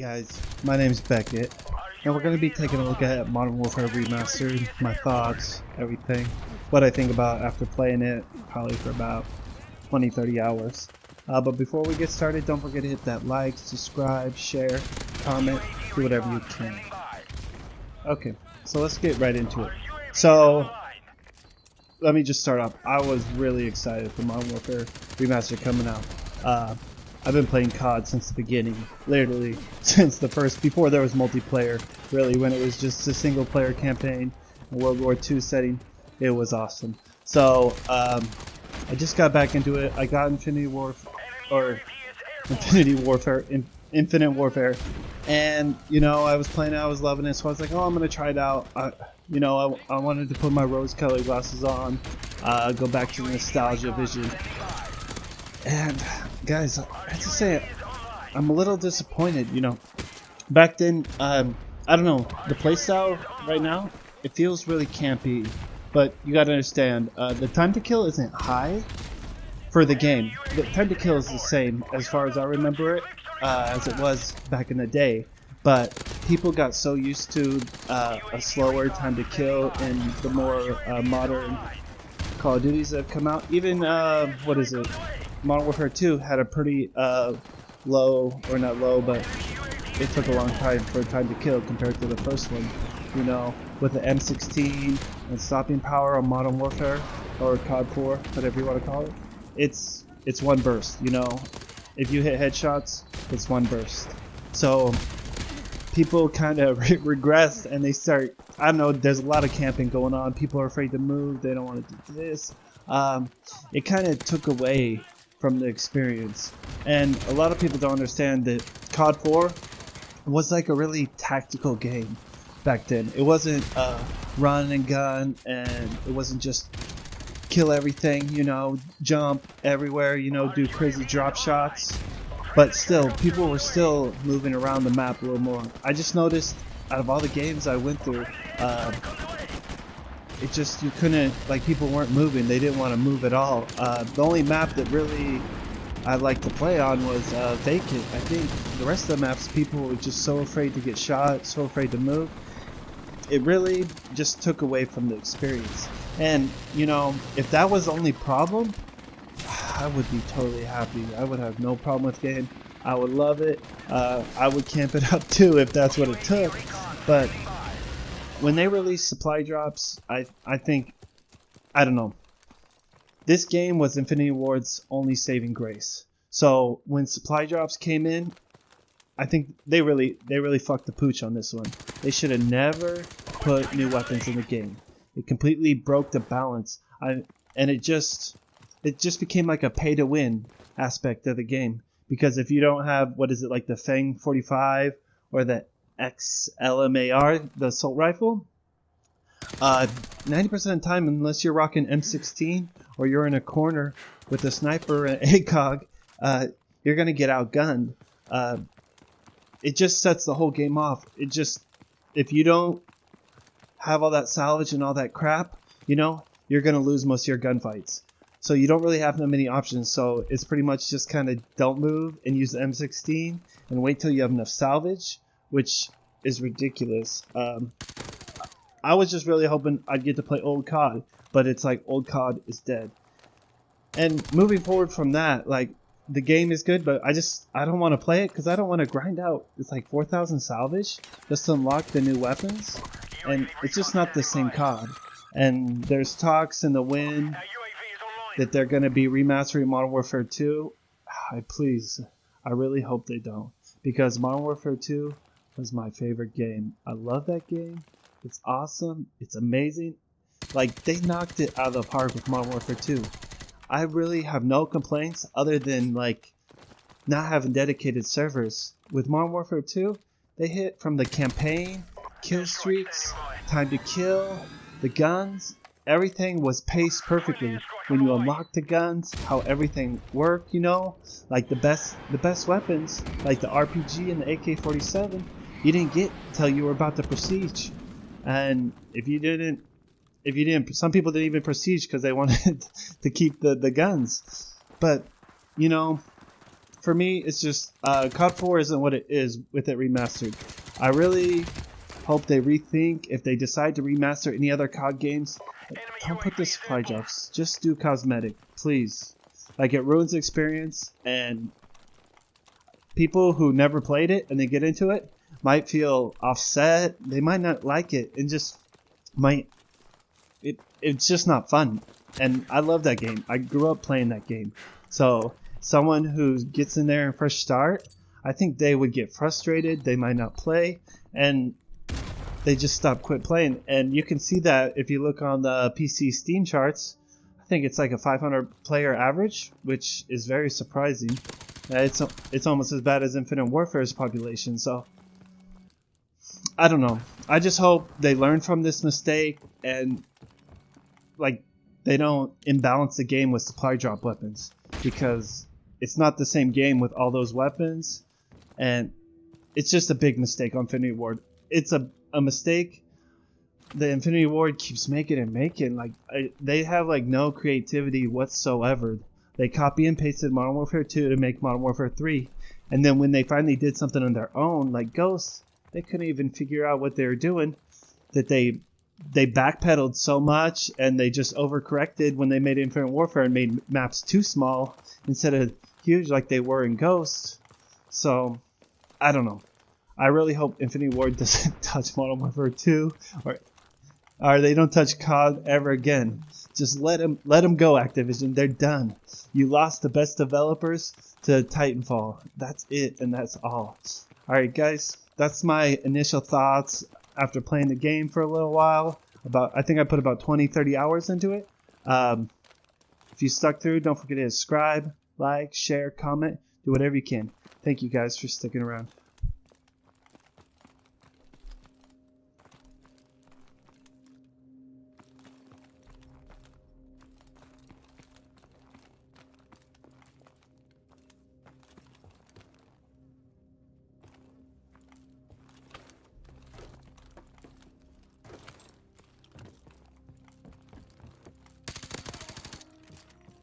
Guys, my name is Beckett, and we're going to be taking a look at Modern Warfare Remastered, my thoughts, everything, what I think about after playing it, probably for about 20-30 hours. But before we get started, don't forget to hit that like, subscribe, share, comment, do whatever you can. Okay, so let's get right into it. So, let me just start off. I was really excited for Modern Warfare Remastered coming out. I've been playing COD since the beginning, literally since the first, before there was multiplayer, really, when it was just a single player campaign, a World War II setting. It was awesome. So, I just got back into it. I got Infinite Warfare, and, you know, I was playing it, I was loving it, so I was like, oh, I'm going to try it out. I wanted to put my rose-colored glasses on, go back to the nostalgia vision. And guys, I have to say, I'm a little disappointed. You know, back then, I don't know, the playstyle right now, it feels really campy. But you gotta understand, the time to kill isn't high for the game. The time to kill is the same as far as I remember it, as it was back in the day. But people got so used to a slower time to kill in the more modern Call of Duties that have come out. Even what is it? Modern Warfare 2 had a pretty low, or not low, but it took a long time for time to kill compared to the first one. You know, with the M16 and stopping power on Modern Warfare, or COD 4, whatever you want to call it, it's one burst. You know, if you hit headshots, it's one burst. So people kind of regress and they start, I don't know, there's a lot of camping going on. People are afraid to move, they don't want to do this. It kind of took away from the experience, and a lot of people don't understand that COD 4 was like a really tactical game back then. It wasn't run and gun, and it wasn't just kill everything, you know, jump everywhere, you know, do crazy drop shots. But still, people were still moving around the map a little more. I just noticed, out of all the games I went through, it just, you couldn't, like, people weren't moving. They didn't want to move at all. The only map that really I liked to play on was Beckket. I think the rest of the maps, people were just so afraid to get shot, so afraid to move. It really just took away from the experience. And, you know, if that was the only problem, I would be totally happy. I would have no problem with the game. I would love it. I would camp it up too if that's what it took. But when they release supply drops, I think, I don't know. This game was Infinity Ward's only saving grace. So when supply drops came in, I think they really fucked the pooch on this one. They should have never put new weapons in the game. It completely broke the balance. And it just became like a pay to win aspect of the game. Because if you don't have, what is it, like the Fang 45 or the XLMAR, the assault rifle, 90% of the time, unless you're rocking M16 or you're in a corner with a sniper and ACOG, you're going to get outgunned. It just sets the whole game off. If you don't have all that salvage and all that crap, you know, you're going to lose most of your gunfights. So you don't really have that many options. So it's pretty much just kind of don't move and use the M16 and wait till you have enough salvage, which is ridiculous. I was just really hoping I'd get to play old COD, but it's like old COD is dead. And moving forward from that, like, the game is good, but I don't want to play it because I don't want to grind out. It's like 4,000 salvage just to unlock the new weapons, and it's just not the same COD. And there's talks in the wind that they're going to be remastering Modern Warfare 2. I really hope they don't, because Modern Warfare 2 was my favorite game. I love that game. It's awesome. It's amazing. Like, they knocked it out of the park with Modern Warfare 2. I really have no complaints other than, like, not having dedicated servers. With Modern Warfare 2, they hit from the campaign, kill streaks, time to kill, the guns. Everything was paced perfectly. When you unlock the guns, how everything worked, you know, like the best weapons, like the RPG and the AK-47, you didn't get until you were about to prestige. And if you didn't, some people didn't even prestige because they wanted to keep the guns. But, you know, for me, it's just COD 4 isn't what it is with it remastered. I really hope they rethink if they decide to remaster any other COD games. Don't put the supply drops. Just do cosmetic, please. Like, it ruins the experience, and people who never played it and they get into it might feel offset. They might not like it and just might. It's just not fun. And I love that game. I grew up playing that game. So someone who gets in there and fresh start, I think they would get frustrated. They might not play, and they just quit playing. And you can see that if you look on the PC Steam charts. I think it's like a 500 player average, which is very surprising. It's almost as bad as Infinite Warfare's population. So I don't know. I just hope they learn from this mistake and like they don't imbalance the game with supply drop weapons, because it's not the same game with all those weapons, and it's just a big mistake on Infinity Ward. It's a mistake the Infinity Ward keeps making and making. Like they have like no creativity whatsoever. They copy and pasted Modern Warfare 2 to make Modern Warfare 3, and then when they finally did something on their own, like Ghosts, they couldn't even figure out what they were doing. That they backpedaled so much, and they just overcorrected when they made Infinite Warfare and made maps too small instead of huge like they were in Ghost. So I don't know. I really hope Infinity Ward doesn't touch Modern Warfare 2, or they don't touch COD ever again. Just let them go, Activision. They're done. You lost the best developers to Titanfall. That's it, and that's all. Alright guys, that's my initial thoughts after playing the game for a little while. I think I put about 20-30 hours into it. If you stuck through, don't forget to subscribe, like, share, comment, do whatever you can. Thank you guys for sticking around.